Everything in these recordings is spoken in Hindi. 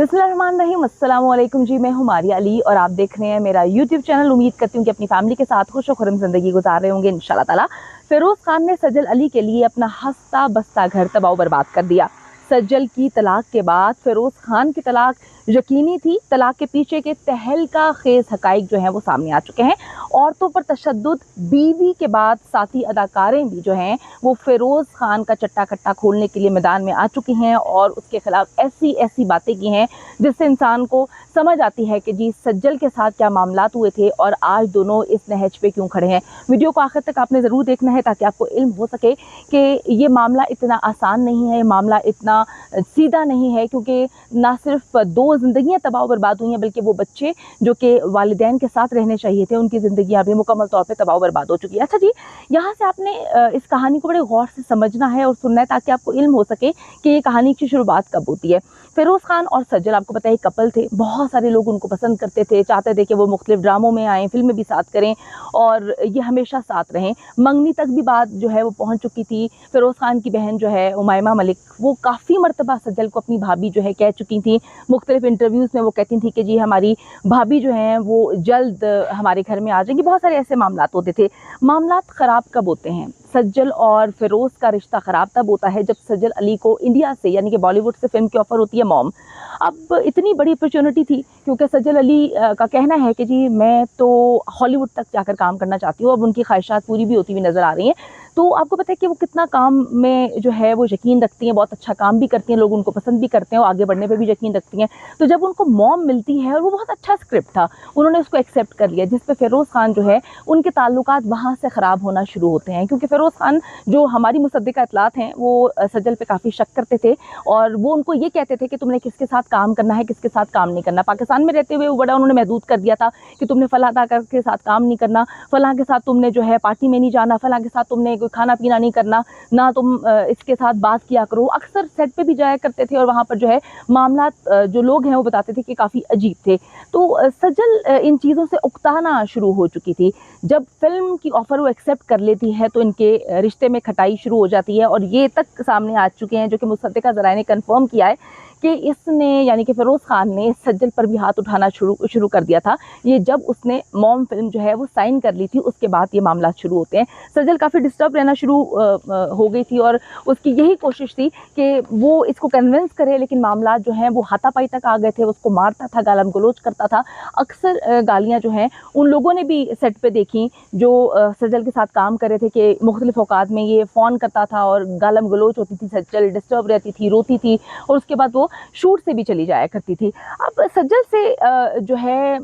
बिस्मिल्लाहिर्रहमानिर्रहीम, अस्सलाम वालेकुम जी। मैं हूँ मारिया अली और आप देख रहे हैं मेरा यूट्यूब चैनल। उम्मीद करती हूँ कि अपनी फैमिली के साथ खुश और खुर्रम ज़िंदगी गुजार रहे होंगे इंशाल्लाह ताला। फ़िरोज़ खान ने सज्जल अली के लिए अपना हंसता बसता घर तबाह बर्बाद कर दिया। सज्जल की तलाक के बाद फ़िरोज़ खान की तलाक यकीनी थी। तलाक के पीछे के तहलका खेज़ हक़ाइक़ जो हैं वो सामने आ चुके हैं। औरतों पर तशद्दुद, बीवी के बाद साथी अदाकारें भी जो हैं वो फ़िरोज़ खान का चट्टा कट्टा खोलने के लिए मैदान में आ चुकी हैं और उसके ख़िलाफ़ ऐसी ऐसी बातें की हैं जिससे इंसान को समझ आती है कि जी सज्जल के साथ क्या मामलात हुए थे और आज दोनों इस नहज पे क्यों खड़े हैं। वीडियो को आखिर तक आपने ज़रूर देखना है ताकि आपको इल्म हो सके कि ये मामला इतना आसान नहीं है, ये मामला इतना सीधा नहीं है, क्योंकि ना सिर्फ दो ज़िंदगियाँ तबाह बर्बाद हुई हैं बल्कि वो बच्चे जो कि वालिदैन के साथ रहने चाहिए थे उनकी ज़िंदगियाँ भी मुकम्मल तौर पर तबाह बर्बाद हो चुकी है। अच्छा जी, यहाँ से आपने इस कहानी को बड़े गौर से समझना है और सुनना है ताकि आपको इल्म हो सके कि ये कहानी की शुरुआत कब होती है। फ़िरोज़ खान और सज्जल आपको पता है कपल थे। बहुत सारे लोग उनको पसंद करते थे, चाहते थे कि वो मुख्तलिफ ड्रामों में आएँ, फ़िल्म में भी साथ करें और ये हमेशा साथ रहें। मंगनी तक भी बात जो है वो पहुँच चुकी थी। फ़िरोज़ खान की बहन जो है उमायमा मलिक, वो काफ़ी मरतबा सज्जल को अपनी भाभी जो है कह चुकी थी। मुख्तलिफ इंटरव्यूज़ में वो कहती थी कि जी हमारी भाभी जो हैं वो जल्द हमारे घर में आ जाएंगी। बहुत सारे ऐसे मामलात होते थे। मामलात ख़राब कब होते हैं? सज्जल और फ़िरोज़ का रिश्ता ख़राब तब होता है जब सज्जल अली को इंडिया से यानी कि बॉलीवुड से फ़िल्म की ऑफ़र होती है मॉम। अब इतनी बड़ी अपॉर्चुनिटी थी क्योंकि सज्जल अली का कहना है कि जी मैं तो हॉलीवुड तक जाकर काम करना चाहती हूँ। अब उनकी ख्वाहिशात पूरी भी होती हुई नज़र आ रही हैं। तो आपको पता है कि वो कितना काम में जो है वो यकीन रखती हैं, बहुत अच्छा काम भी करती हैं, लोग उनको पसंद भी करते हैं और आगे बढ़ने पे भी यकीन रखती हैं। तो जब उनको मॉम मिलती है और वो बहुत अच्छा स्क्रिप्ट था, उन्होंने उसको एक्सेप्ट कर लिया, जिस पे फ़िरोज़ खान जो है उनके ताल्लुकात वहाँ से ख़राब होना शुरू होते हैं। क्योंकि फ़िरोज़ खान जो हमारी मुसद्दिक़ा इत्तलात हैं वो सज्जल पे काफ़ी शक करते थे और वो उनको ये कहते थे कि तुमने किसके साथ काम करना है, किसके साथ काम नहीं करना। पाकिस्तान में रहते हुए वो बड़ा उन्होंने महदूद कर दिया था कि तुमने फ़लाँ अदाकार के साथ काम नहीं करना, फ़लाँ के साथ तुमने जो है पार्टी में नहीं जाना, फ़लाँ के साथ तुमने कोई खाना पीना नहीं करना, ना तुम इसके साथ बात किया करो। अक्सर सेट पे भी जाया करते थे और वहाँ पर जो है मामलात जो लोग हैं वो बताते थे कि काफ़ी अजीब थे। तो सज्जल इन चीज़ों से उकताना शुरू हो चुकी थी। जब फ़िल्म की ऑफ़र वो एक्सेप्ट कर लेती है तो इनके रिश्ते में खटाई शुरू हो जाती है और ये तक सामने आ चुके हैं जो कि मुसद्दिक़ा ज़राए ने कन्फ़र्म किया है कि इसने यानी कि फ़िरोज़ खान ने सज्जल पर भी हाथ उठाना शुरू कर दिया था। ये जब उसने मॉम फ़िल्म जो है वो साइन कर ली थी उसके बाद ये मामला शुरू होते हैं। सज्जल काफ़ी डिस्टर्ब रहना शुरू हो गई थी और उसकी यही कोशिश थी कि वो इसको कन्विंस करे, लेकिन मामला जो हैं वो हाथापाई तक आ गए थे। उसको मारता था, गालम गलोच करता था। अक्सर गालियाँ जो हैं उन लोगों ने भी सेट पे देखी जो सज्जल के साथ काम कर रहे थे कि मुख्तलिफ औकात में ये फ़ोन करता था और गालम गलोच होती थी, सज्जल डिस्टर्ब रहती थी, रोती थी और उसके बाद वो शूट से भी चली जाया करती थी। अब सज्जल से जो है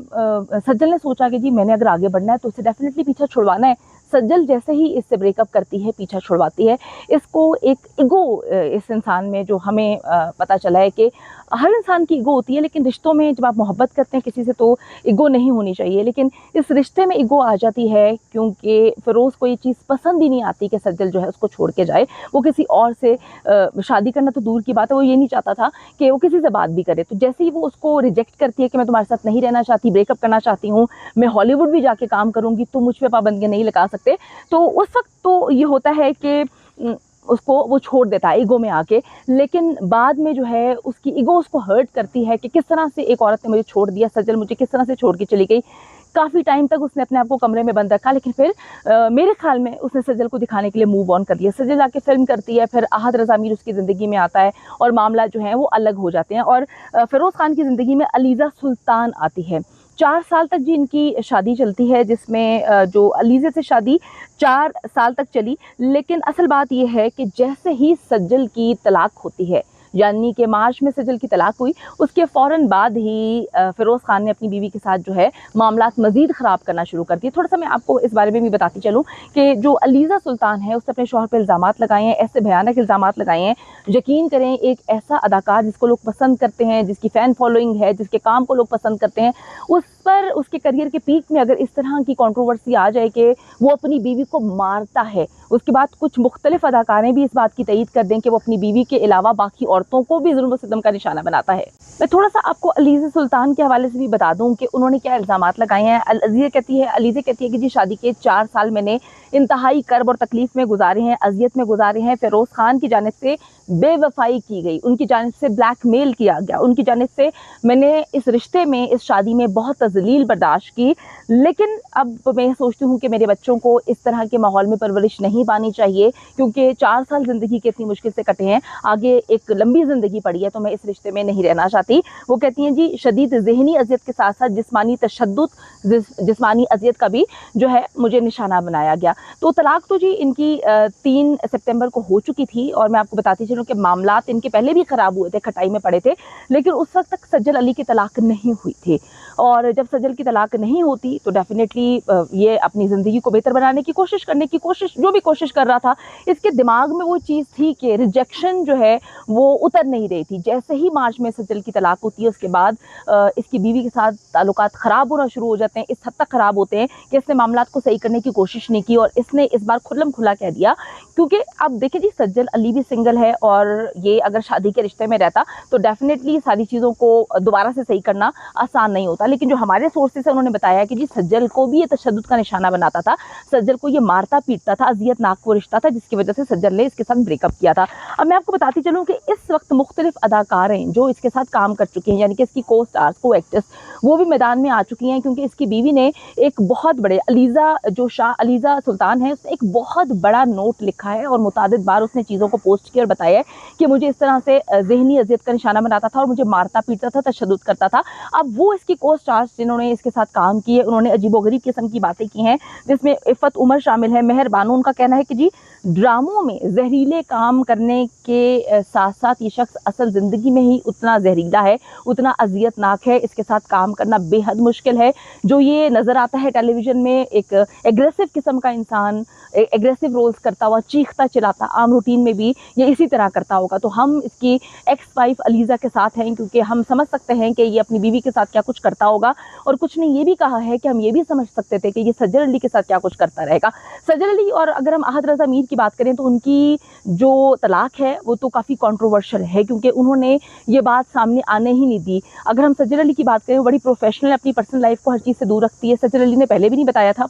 सज्जल ने सोचा कि जी मैंने अगर आगे बढ़ना है तो उसे डेफिनेटली पीछा छुड़वाना है। सज्जल जैसे ही इससे ब्रेकअप करती है, पीछा छुड़वाती है, इसको एक ईगो इस इंसान में जो हमें पता चला है कि हर इंसान की ईगो होती है, लेकिन रिश्तों में जब आप मोहब्बत करते हैं किसी से तो ईगो नहीं होनी चाहिए, लेकिन इस रिश्ते में ईगो आ जाती है क्योंकि फ़िरोज़ को ये चीज़ पसंद ही नहीं आती कि सज्जल जो है उसको छोड़ के जाए। वो किसी और से शादी करना तो दूर की बात है, वो ये नहीं चाहता था कि वो किसी से बात भी करे। तो जैसे ही वो उसको रिजेक्ट करती है कि मैं तुम्हारे साथ नहीं रहना चाहती, ब्रेकअप करना चाहती हूँ, मैं हॉलीवुड भी जाके काम करूँगी, तो मुझ पे पाबंदियाँ नहीं लगा सकते। तो उस वक़्त तो ये होता है कि उसको वो छोड़ देता है ईगो में आके, लेकिन बाद में जो है उसकी ईगो उसको हर्ट करती है कि किस तरह से एक औरत ने मुझे छोड़ दिया, सज्जल मुझे किस तरह से छोड़ के चली गई। काफ़ी टाइम तक उसने अपने आप को कमरे में बंद रखा, लेकिन फिर मेरे ख़्याल में उसने सज्जल को दिखाने के लिए मूव ऑन कर लिया। सज्जल आके फ़िल्म करती है, फिर अहद रज़ा मीर उसकी ज़िंदगी में आता है और मामला जो है वो अलग हो जाते हैं और फ़िरोज़ खान की ज़िंदगी में अलीज़ा सुल्तान आती है। 4 साल तक जी इनकी शादी चलती है, जिसमें जो अलीज़े से शादी 4 साल तक चली, लेकिन असल बात ये है कि जैसे ही सज्जल की तलाक होती है, यानी कि मार्च में सज्जल की तलाक हुई, उसके फ़ौरन बाद ही फ़िरोज़ खान ने अपनी बीवी के साथ जो है मामलात मज़ीद ख़राब करना शुरू कर दिए। थोड़ा-सा मैं आपको इस बारे में भी बताती चलूँ कि जो अलीज़ा सुल्तान है उसने अपने शौहर पे इल्ज़ामात लगाए हैं, ऐसे भयानक इल्ज़ामात लगाए हैं। यकीन करें एक ऐसा अदाकार जिसको लोग पसंद करते हैं, जिसकी फ़ैन फ़ॉलोइंग है, जिसके काम को लोग पसंद करते हैं, उस पर उसके करियर के पीक में अगर इस तरह की कंट्रोवर्सी आ जाए कि वो अपनी बीवी को मारता है, उसके बाद कुछ मुख्तलिफ अदाकारें भी इस बात की तईद कर दें कि वो अपनी बीवी के अलावा बाकी औरतों को भी जुल्म सितम का निशाना बनाता है। मैं थोड़ा सा आपको अलीज़ा सुल्तान के हवाले से भी बता दूं कि उन्होंने क्या इल्ज़ामात लगाए हैं। अलीज़ा कहती है कि जी शादी के 4 साल मैंने इंतहाई कर्ब और तकलीफ में गुजारे हैं, अजियत में गुजारे हैं। फिरोज़ खान की जानिब से बेवफाई की गई, उनकी जानिब से ब्लैकमेल किया गया, उनकी जानिब से मैंने इस रिश्ते में, इस शादी में बहुत तज़लील बर्दाश्त की। लेकिन अब मैं सोचती हूँ कि मेरे बच्चों को इस तरह के माहौल में परवरिश नहीं पानी चाहिए, क्योंकि 4 साल ज़िंदगी के इतनी मुश्किल से कटे हैं, आगे एक लंबी ज़िंदगी पड़ी है, तो मैं इस रिश्ते में नहीं रहना चाहती। वो कहती हैं जी शदीद ज़हनी अजियत के साथ साथ जिस्मानी तशद्दुद, जिस्मानी अजियत का भी जो है मुझे निशाना बनाया गया। तो तलाक तो जी इनकी 3 सितंबर को हो चुकी थी, और मैं आपको बताती चलूँ कि मामलात इनके पहले भी ख़राब हुए थे, खटाई में पड़े थे, लेकिन उस वक्त तक सज्जल अली की तलाक नहीं हुई थी। और जब सज्जल की तलाक नहीं होती तो डेफिनेटली ये अपनी ज़िंदगी को बेहतर बनाने की कोशिश करने की जो भी कोशिश कर रहा था, इसके दिमाग में वो चीज़ थी कि रिजेक्शन जो है वो उतर नहीं रही थी। जैसे ही मार्च में सज्जल की तलाक होती है, उसके बाद इसकी बीवी के साथ ताल्लुकात ख़राब होना शुरू हो जाते हैं, इस हद तक ख़राब होते हैं कि इसने मामलात को सही करने की कोशिश नहीं की, और इसने इस बार खुल्लम खुला कह दिया। क्योंकि अब देखिए जी सज्जल अली भी सिंगल है, और ये अगर शादी के रिश्ते में रहता तो डेफिनेटली सारी चीज़ों को दोबारा से सही करना आसान नहीं होता। लेकिन जो हमारे सोर्सेस है उन्होंने बताया कि जी सज्जल को भी ये तशद्दुद का निशाना बनाता था, सज्जल को ये मारता पीटता था, अजियतनाक वो रिश्ता था, जिसकी वजह से सज्जल ने इसके साथ ब्रेकअप किया था। अब मैं आपको बताती चलूँ कि इस वक्त मुख्तलिफ अदाकारें जो इसके साथ काम कर चुकी हैं, यानी कि इसकी को स्टार्स, को एक्टर्स, वो भी मैदान में आ चुकी हैं, क्योंकि इसकी बीवी ने एक बहुत बड़े अलीज़ा सुल्तान है, उसने एक बहुत बड़ा नोट लिखा है, और मुतादिद बार उसने चीज़ों को पोस्ट किया और बताया है कि मुझे इस तरह से ज़हनी अजियत का निशाना बनाता था और मुझे मारता पीटता था, तशद्दुद करता था। अब वो इसकी को स्टार्स जिन्होंने इसके साथ काम किए, उन्होंने अजीबोगरीब किस्म की बातें की हैं, जिसमें इफ़त उमर शामिल है, मेहर बानो। उनका कहना है कि जी ड्रामों में जहरीले काम करने के साथ साथ ये शख्स असल ज़िंदगी में ही उतना जहरीला है, उतना अजियतनाक है, इसके साथ काम करना बेहद मुश्किल है। जो ये नज़र आता है टेलीविज़न में, एक एग्रेसिव किस्म का इंसान, एग्रेसिव रोल्स करता हुआ, चीखता चिल्लाता, आम रूटीन में भी ये इसी तरह करता होगा। तो हम इसकी एक्स वाइफ अलीज़ा के साथ हैं, क्योंकि हम समझ सकते हैं कि ये अपनी बीवी के साथ क्या कुछ करता होगा, और कुछ ने ये भी कहा है कि हम ये भी समझ सकते थे कि ये सज्जल अली के साथ क्या कुछ करता रहेगा। सज्जल अली, और अगर हम अहद रज़ा मीर की बात करें तो उनकी जो तलाक है वो तो काफ़ी कंट्रोवर्शियल है, क्योंकि उन्होंने ये बात सामने आने ही नहीं दी। अगर हम सज्जल अली की बात करें, वो बड़ी प्रोफेशनल, अपनी पर्सनल लाइफ को हर चीज़ से दूर रखती है। सज्जल अली ने पहले भी नहीं बताया था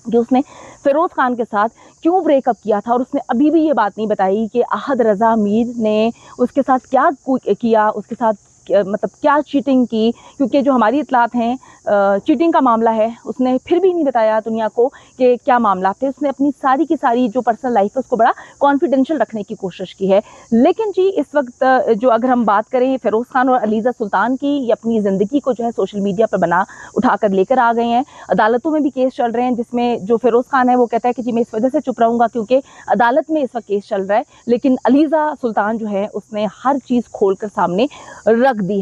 कि उसने फिरोज़ खान के साथ क्यों ब्रेकअप किया था, और उसने अभी भी ये बात नहीं बताई कि अहद रज़ा मीर ने उसके साथ क्या किया, उसके साथ मतलब क्या चीटिंग की, क्योंकि जो हमारी इतलात हैं चीटिंग का मामला है, उसने फिर भी नहीं बताया दुनिया को कि क्या मामला थे। उसने अपनी सारी की सारी जो पर्सनल लाइफ है उसको बड़ा कॉन्फिडेंशियल रखने की कोशिश की है। लेकिन जी इस वक्त जो अगर हम बात करें फिरोज़ खान और अलीज़ा सुल्तान की, ये अपनी ज़िंदगी को जो है सोशल मीडिया पर उठाकर लेकर आ गए हैं। अदालतों में भी केस चल रहे हैं, जिसमें जो फिरोज़ खान है वो कहता है कि जी मैं इस वजह से चुप रहूँगा क्योंकि अदालत में इस वक्त केस चल रहा है। लेकिन अलीज़ा सुल्तान जो है उसने हर चीज़ खोल कर सामने रख दी है।